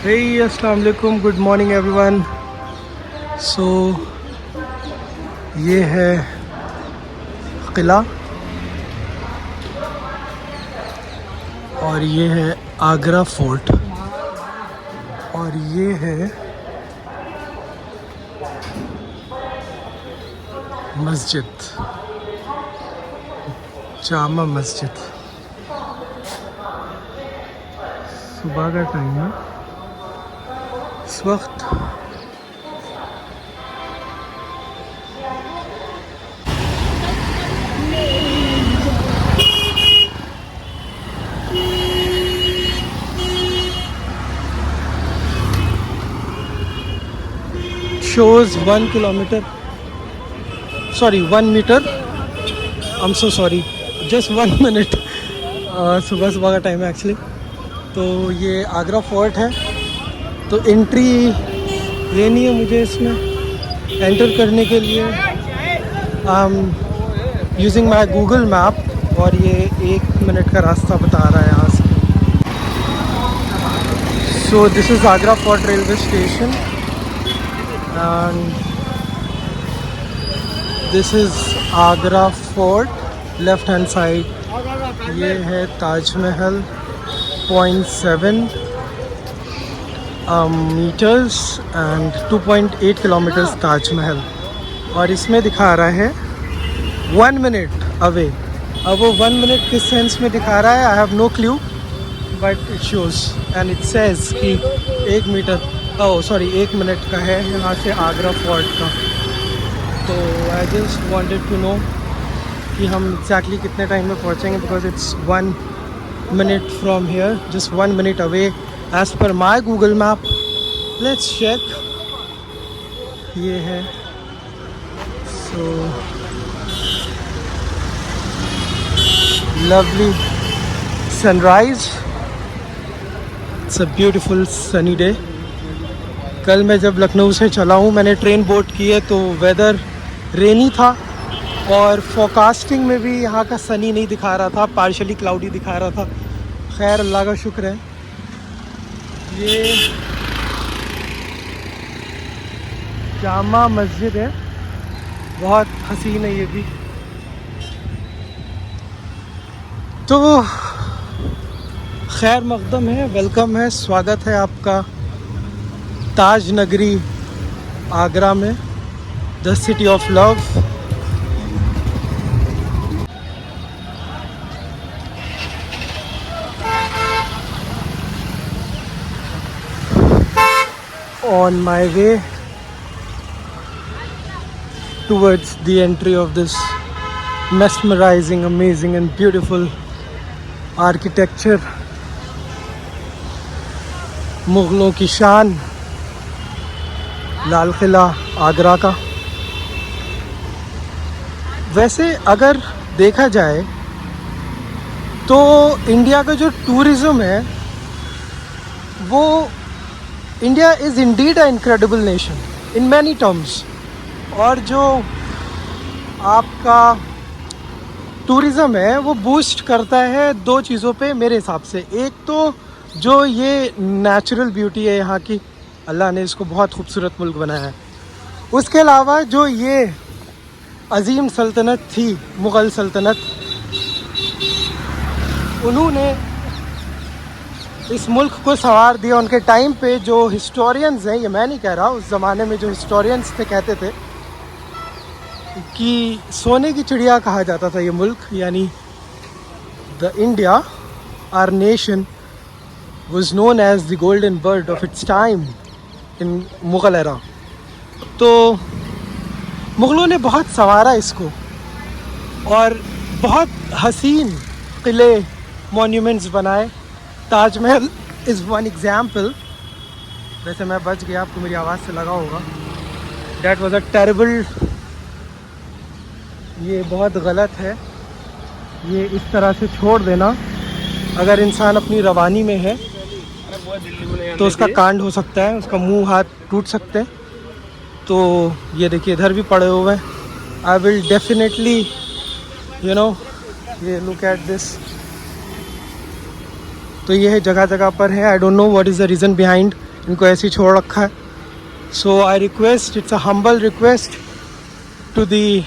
Hey, अस्सलाम वालेकुम, good morning everyone. सो ये है किला और ये है आगरा फोर्ट और ये है मस्जिद, जामा मस्जिद। सुबह का टाइम है इस वक्त। shows 1 kilometer, sorry 1 meter, I'm so sorry, just 1 minute। सुबह सुबह का टाइम है एक्चुअली। तो ये आगरा फोर्ट है, तो एंट्री लेनी है मुझे इसमें। एंटर करने के लिए यूजिंग माई गूगल मैप और ये 1 मिनट का रास्ता बता रहा है यहाँ से। So this is Agra fort railway station and this is Agra fort. Left hand side ये है Taj Mahal, 0.7 metres and 2.8 kilometres Taj Mahal. और इसमें दिखा रहा है 1 मिनट अवे। अब वो 1 मिनट किस सेंस में दिखा रहा है, I have no clue, but it shows and it says कि 1 मीटर, ओह सॉरी 1 मिनट का है यहाँ से आगरा फोर्ट का। तो I just wanted to know कि हम एग्जैक्टली कितने टाइम में पहुँचेंगे, because it's 1 minute from here, just 1 minute away as per my Google map. Let's check. ये है so lovely sunrise, it's a beautiful sunny day. कल मैं जब लखनऊ से चला हूँ, मैंने ट्रेन बोट की है, तो वेदर रेनी था और फोरकास्टिंग में भी यहाँ का सनी नहीं दिखा रहा था, पार्शली क्लाउडी दिखा रहा था। खैर अल्लाह का शुक्र है। ये जामा मस्जिद है, बहुत हसीन है ये भी। तो खैर मकदम है, वेलकम है, स्वागत है आपका ताज नगरी आगरा में, the city of love. On my way towards the entry of this mesmerizing, amazing and beautiful architecture, मुग़लों की शान, लाल किला आगरा का। वैसे अगर देखा जाए तो इंडिया का जो टूरिज़्म है वो, India is indeed a incredible nation in many terms. और जो आपका टूरिज़्म है वो बूस्ट करता है 2 चीज़ों पे मेरे हिसाब से। एक तो जो ये नेचुरल ब्यूटी है यहाँ की, अल्लाह ने इसको बहुत खूबसूरत मुल्क बनाया है। उसके अलावा जो ये अजीम सल्तनत थी, मुग़ल सल्तनत, उन्होंने इस मुल्क को संवार दिया। उनके टाइम पे जो हिस्टोरियंस हैं, ये मैं नहीं कह रहा, उस ज़माने में जो हिस्टोरियंस थे कहते थे कि सोने की चिड़िया कहा जाता था ये मुल्क, यानी the India, our nation was known as the golden bird of its time in Mughal era. तो मुग़लों ने बहुत संवारा इसको और बहुत हसीन किले, मॉन्यूमेंट्स बनाए। Taj Mahal is one example. वैसे मैं बच गया, आपको मेरी आवाज़ से लगा होगा। डैट वॉज अ टेरिबल, ये बहुत गलत है ये इस तरह से छोड़ देना। अगर इंसान अपनी रवानी में है तो उसका कांड हो सकता है, उसका मुंह हाथ टूट सकते हैं। तो ये देखिए इधर भी पड़े हुए हैं। I will definitely you know, ये लुक एट दिस। तो ये है जगह जगह पर है। I don't know what is the reason behind इनको ऐसे ही छोड़ रखा है. So I request, it's a humble request to the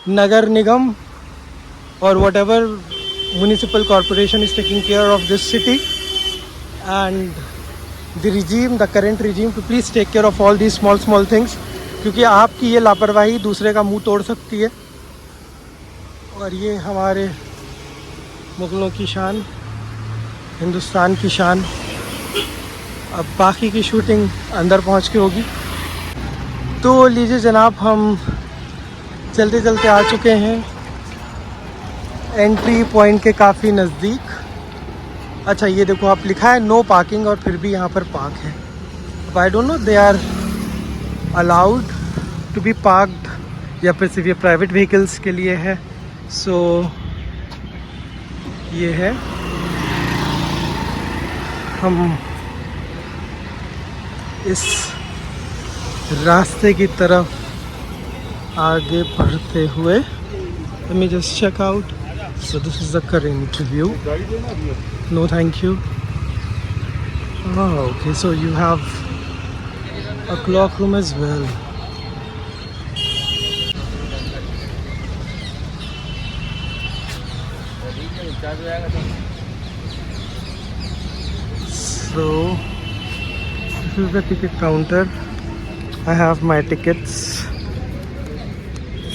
nagar nigam or whatever municipal corporation is taking care of this city and the regime, the current regime, to please take care of all these small things, क्योंकि आपकी ये लापरवाही दूसरे का मुंह तोड़ सकती है. और ये हमारे मुग़लों की शान, हिंदुस्तान की शान. अब बाकी की शूटिंग अंदर पहुंच के होगी. तो लीजिए जनाब, हम चलते चलते आ चुके हैं एंट्री पॉइंट के काफ़ी नज़दीक. अच्छा ये देखो, आप लिखा है नो पार्किंग और फिर भी यहाँ पर पार्क है. अब I don't know they are allowed to be parked या फिर सिर्फ ये प्राइवेट व्हीकल्स के लिए है. सो ये है, हम इस रास्ते की तरफ आगे बढ़ते हुए. Let me just check out. So this is the current view. No thank you. Oh, okay, so you have a clock room as well. So this is the ticket counter. I have my tickets.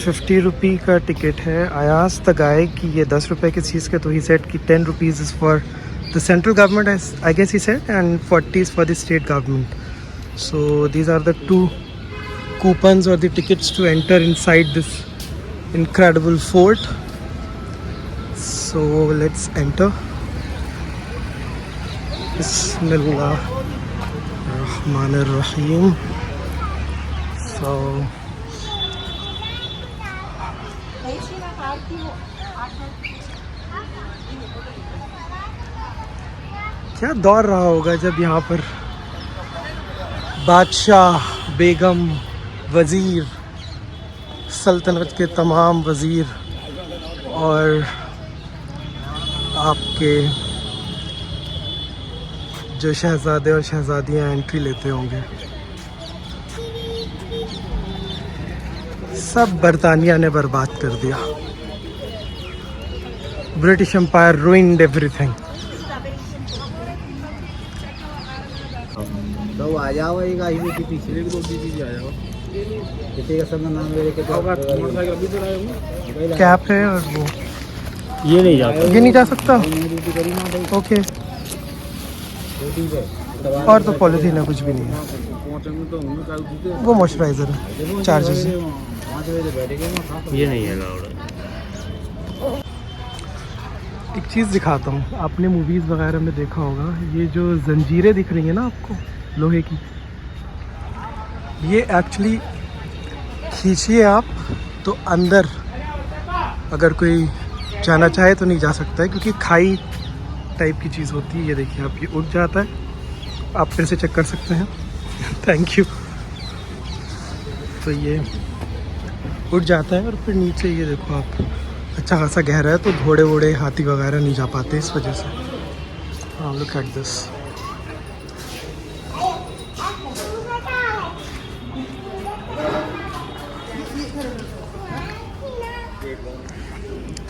50 रुपी का ticket है. I asked the guy कि ये 10 रुपये किस चीज़ का, तो ही said कि 10 rupees is for the central government, I guess he said, and 40 is for the state government. So these are the 2 coupons or the tickets to enter inside this incredible fort. So let's enter. Bismillah Rahman Rahim. So क्या दौर रहा होगा जब यहाँ पर बादशाह, बेगम, वज़ीर, सल्तनत के तमाम वज़ीर और आपके जो शहज़ादे और शहज़ादियाँ एंट्री लेते होंगे. सब बरतानिया ने बर्बाद कर दिया. British empire ruined everything. तो आ जाओ, एक आई हुई पिछले को दीजिए, आ जाओ. कितने का सब नाम लेके मोटरसाइकिल अभी तो लाए हूं. कैप है और वो ये नहीं जाता, ये नहीं जा सकता. ओके, और तो पॉलिथीन है, कुछ भी नहीं है. वो मॉइस्चराइज़र है, चार्जेस. ये नहीं है अलाउड. एक चीज़ दिखाता हूँ, आपने मूवीज़ वगैरह में देखा होगा, ये जो जंजीरें दिख रही हैं ना आपको लोहे की, ये एक्चुअली खींचिए आप तो अंदर अगर कोई जाना चाहे तो नहीं जा सकता है, क्योंकि खाई टाइप की चीज़ होती है. ये देखिए आप, ये उठ जाता है, आप फिर से चेक कर सकते हैं. Thank you. तो ये उठ जाता है और फिर नीचे ये देखो आप, अच्छा खासा गहरा है, तो घोड़े वोड़े हाथी वगैरह नहीं जा पाते इस वजह से. हाँ, look at this.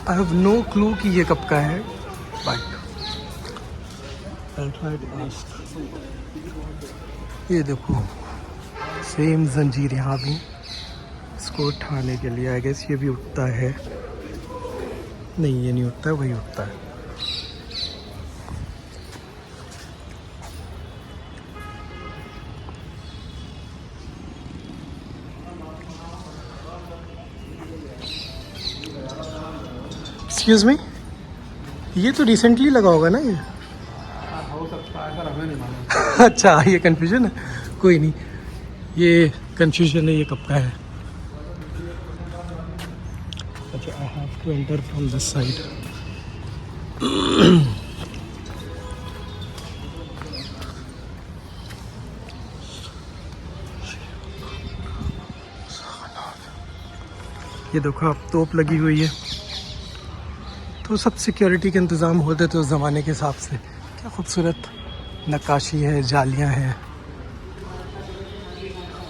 I have no clue कि ये कब का है, but I'll try to ask. ये देखो सेम जंजीर यहाँ भी, इसको उठाने के लिए आई गेस ये भी उठता है. नहीं, ये नहीं उठता है, वही उठता है. एक्सक्यूज मी, ये तो रिसेंटली लगा होगा ना ये? हो सकता है सर, हमें नहीं मालूम. अच्छा, ये कंफ्यूजन है. कोई नहीं, ये कंफ्यूजन है, ये कब का है. अच्छा, I have to enter from this side. ये देखो आप, तोप लगी हुई है. तो सब सिक्योरिटी के इंतज़ाम होते थे उस ज़माने के हिसाब से. क्या खूबसूरत नक्काशी है, जालियां हैं।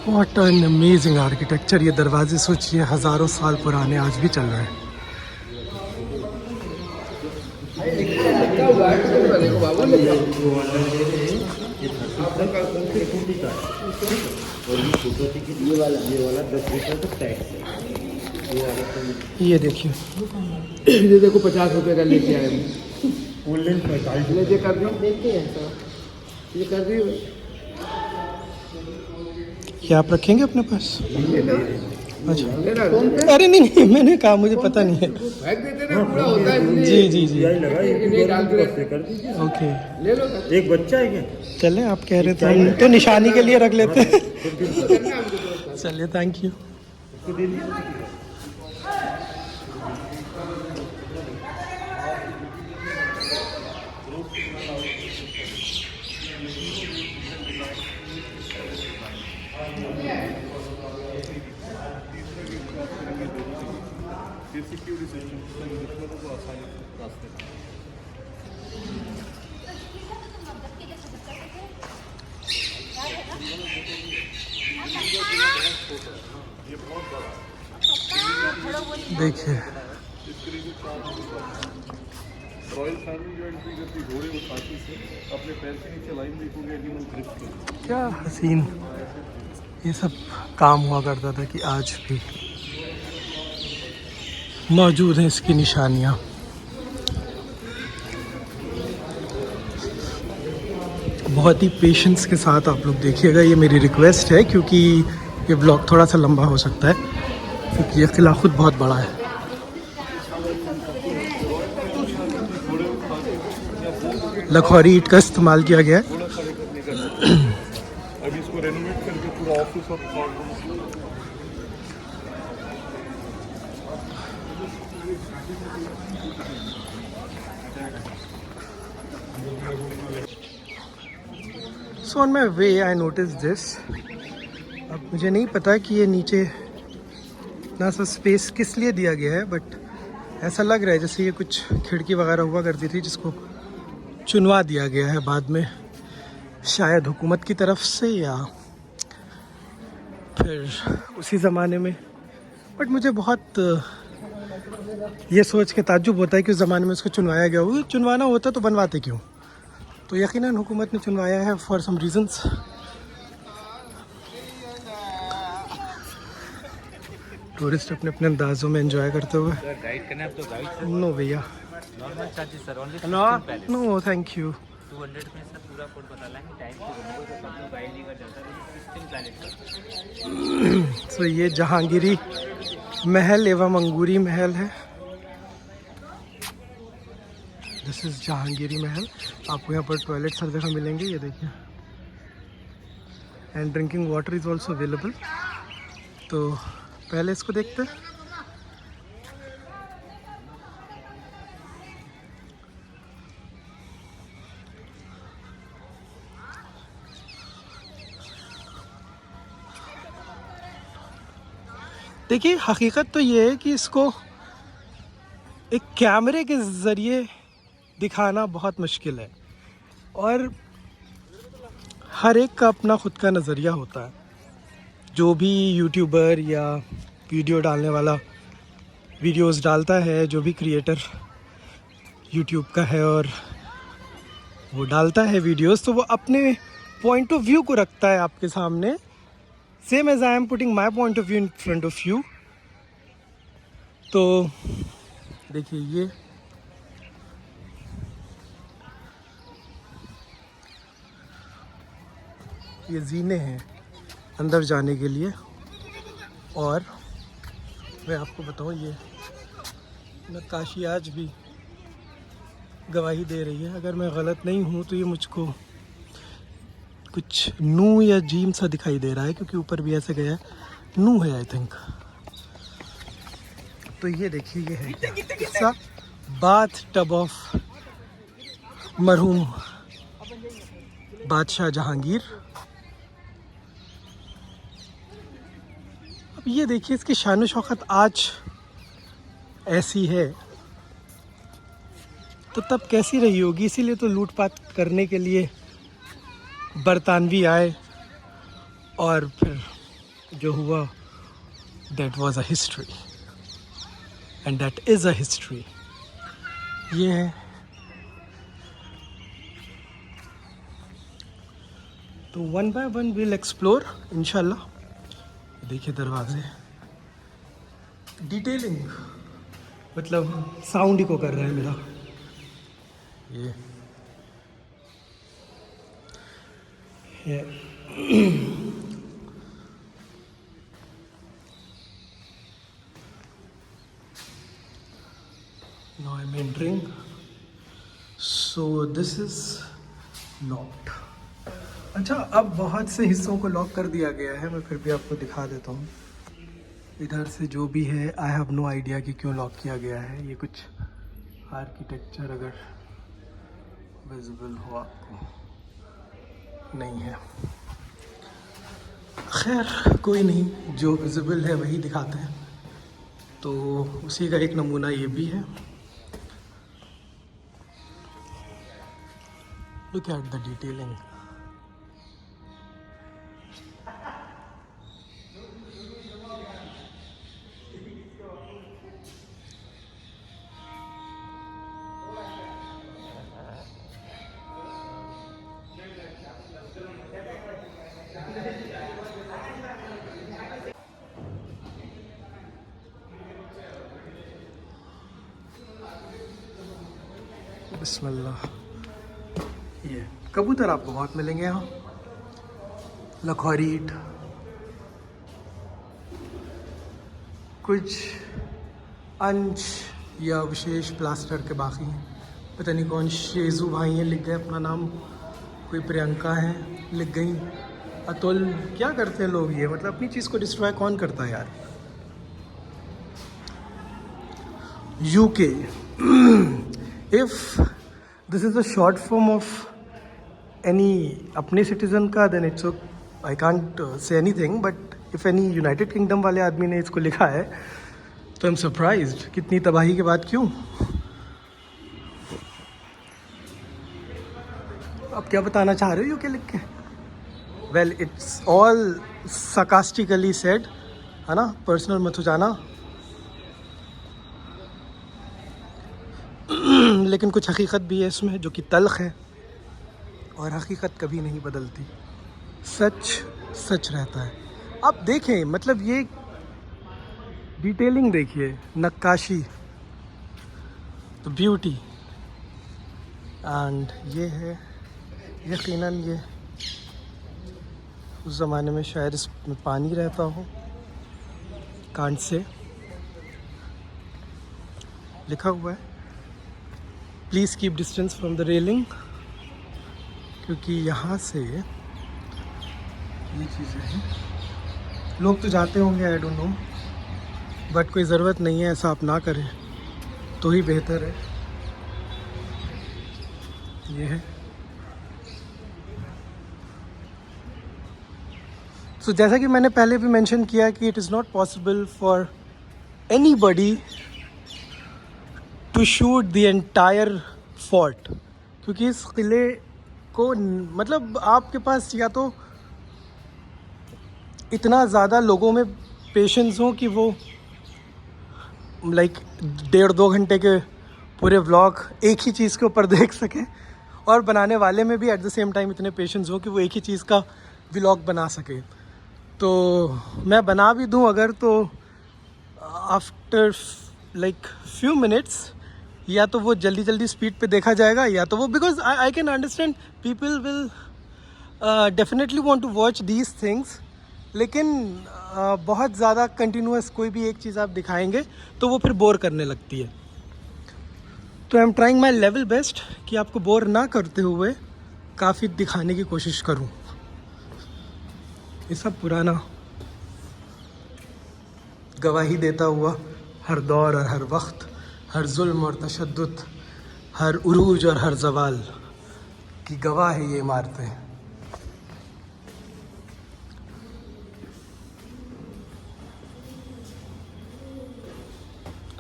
What an amazing architecture. ये दरवाजे सोचिए हज़ारों साल पुराने आज भी चल रहे हैं। ये देखिए, ये देखो 50 रुपए का लेके आए हैं। ले कर दो, देखते हैं ये कर दी। क्या आप रखेंगे अपने पास? अच्छा, अरे नहीं नहीं, मैंने कहा मुझे पता नहीं है। फेंक देते ना, पूरा होता है। जी जी जी, ओके। ले लो। एक बच्चा है क्या? चले, आप कह रहे थे हम तो निशानी के लिए रख लेते हैं। चलिए, थैंक यू। देखिए, रॉयल फैमिली जो एंट्री करती घोड़े और हाथी से अपने पैर के नीचे लाइन देखोगे एनिमल ग्रिप के। क्या हसीन ये सब काम हुआ करता था कि आज भी मौजूद हैं इसकी निशानियाँ। बहुत ही पेशेंस के साथ आप लोग देखिएगा, ये मेरी रिक्वेस्ट है, क्योंकि ये ब्लॉग थोड़ा सा लंबा हो सकता है क्योंकि ये किला खुद बहुत बड़ा है। लखौरी ईंट का इस्तेमाल किया गया है। अभी इसको रेनोवेट करके पूरा ऑफिस और so on my way I notice this. अब मुझे नहीं पता कि ये नीचे इतना सा स्पेस किस लिए दिया गया है, बट ऐसा लग रहा है जैसे ये कुछ खिड़की वगैरह हुआ करती थी जिसको चुनवा दिया गया है बाद में, शायद हुकूमत की तरफ से या फिर उसी ज़माने में। बट मुझे बहुत ये सोच के ताज्जुब होता है कि उस ज़माने में उसको चुनवाया गया हो। चुनवाना होता तो बनवाते क्यों? तो यकीनन हुकूमत ने चुनवाया है फॉर सम रीजंस। टूरिस्ट अपने अपने अंदाज़ों में एंजॉय करते हुए। गाइड करना है तो गाइड नो भैया, normal charges sir, only no thank you. 200 में सर पूरा कोड बता लेंगे। टाइम से गाइड नहीं कर जाता, 16 प्लैनेट का। तो ये जहांगीरी महल एवं अंगूरी महल है। दिस इज जहांगीरी महल। आपको यहाँ पर टॉयलेट हर जगह मिलेंगे, ये देखिए। And drinking water is also available. तो पहले इसको देखते हैं। देखिए, हकीकत तो ये है कि इसको एक कैमरे के ज़रिए दिखाना बहुत मुश्किल है और हर एक का अपना ख़ुद का नज़रिया होता है। जो भी यूट्यूबर या वीडियो डालने वाला वीडियोस डालता है, जो भी क्रिएटर यूट्यूब का है और वो डालता है वीडियोस, तो वो अपने पॉइंट ऑफ व्यू को रखता है आपके सामने। Same as I am putting my point of view in front of you. तो देखिए, ये जीने हैं अंदर जाने के लिए। और मैं आपको बताऊं, ये नक्काशी आज भी गवाही दे रही है। अगर मैं गलत नहीं हूं तो ये मुझको कुछ नू या जीम सा दिखाई दे रहा है, क्योंकि ऊपर भी ऐसे गया है, नू है आई थिंक। तो ये देखिए, ये है क्या? बाथ टब ऑफ मरहूम बादशाह जहांगीर। अब ये देखिए, इसकी शान शौकत आज ऐसी है तो तब कैसी रही होगी। इसीलिए तो लूटपाट करने के लिए बरतानवी आए और फिर जो हुआ, that was a history and that is a history. ये है तो one by one will explore इंशाल्लाह। देखिए दरवाजे, डिटेलिंग मतलब साउंड ही को कर रहा है मेरा ये Now I'm entering. So this is locked. अच्छा, अब बहुत से हिस्सों को लॉक कर दिया गया है, मैं फिर भी आपको दिखा देता हूँ। इधर से जो भी है, आई हैव नो आइडिया कि क्यों लॉक किया गया है। ये कुछ आर्किटेक्चर अगर विजिबल हो आपको, नहीं है। खैर कोई नहीं, जो विजिबल है वही दिखाते हैं। तो उसी का एक नमूना ये भी है। Look at the detailing. बिस्मिल्लाह। ये कबूतर आपको बहुत मिलेंगे यहाँ, लखौरीट, कुछ अंश या विशेष प्लास्टर के बाकी हैं। पता नहीं कौन शेजू भाई हैं, लिख गए अपना नाम। कोई प्रियंका है, लिख गई। अतुल, क्या करते हैं लोग ये, मतलब अपनी चीज़ को डिस्ट्रॉय कौन करता है यार। UK, if this is a short form of any अपने सिटीज़न का, then it's I can't say anything, but if any United Kingdom वाले आदमी ने इसको लिखा है तो आई एम सरप्राइज्ड। कितनी तबाही के बाद क्यों। अब क्या बताना चाह रहे हो यूके लिख के। Well, it's all sarcastically said, है ना, पर्सनल मत हो जाना। लेकिन कुछ हकीकत भी है इसमें जो कि तल्ख है, और हकीकत कभी नहीं बदलती। सच सच रहता है। आप देखें, मतलब ये डिटेलिंग देखिए, नक्काशी, तो ब्यूटी। एंड ये है यकीनन, ये उस ज़माने में शायद इसमें पानी रहता हो, कांट से लिखा हुआ है please keep distance from the railing, क्योंकि यहाँ से ये चीज़ें हैं। लोग तो जाते होंगे, आई डोंट नो, बट कोई ज़रूरत नहीं है, ऐसा आप ना करें तो ही बेहतर है। ये है। सो जैसा कि मैंने पहले भी मेंशन किया कि it is not possible for anybody to shoot the entire fort, क्योंकि इस किले को, मतलब आपके पास या तो इतना ज़्यादा लोगों में पेशेंस हो कि वो लाइक 1.5-2 घंटे के पूरे व्लॉग एक ही चीज़ के ऊपर देख सकें, और बनाने वाले में भी एट द सेम टाइम इतने पेशेंस हो कि वो एक ही चीज़ का व्लॉग बना सके। तो मैं बना भी दूं अगर, तो आफ्टर लाइक फ्यू मिनट्स या तो वो जल्दी जल्दी स्पीड पे देखा जाएगा, या तो वो, because I can understand people will definitely want to watch these things, लेकिन बहुत ज़्यादा कंटिन्यूस कोई भी एक चीज़ आप दिखाएंगे तो वो फिर बोर करने लगती है। तो I am trying my level best कि आपको बोर ना करते हुए काफ़ी दिखाने की कोशिश करूं। ये सब पुराना गवाही देता हुआ हर दौर और हर वक्त, हर जुल्म और तशद्दुद, हर उरूज और हर जवाल की गवाह है ये इमारतें।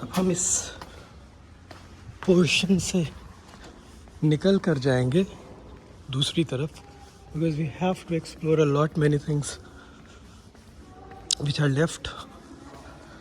अब हम इस पोर्शन से निकल कर जाएंगे दूसरी तरफ, because we have to explore a lot many things which are left.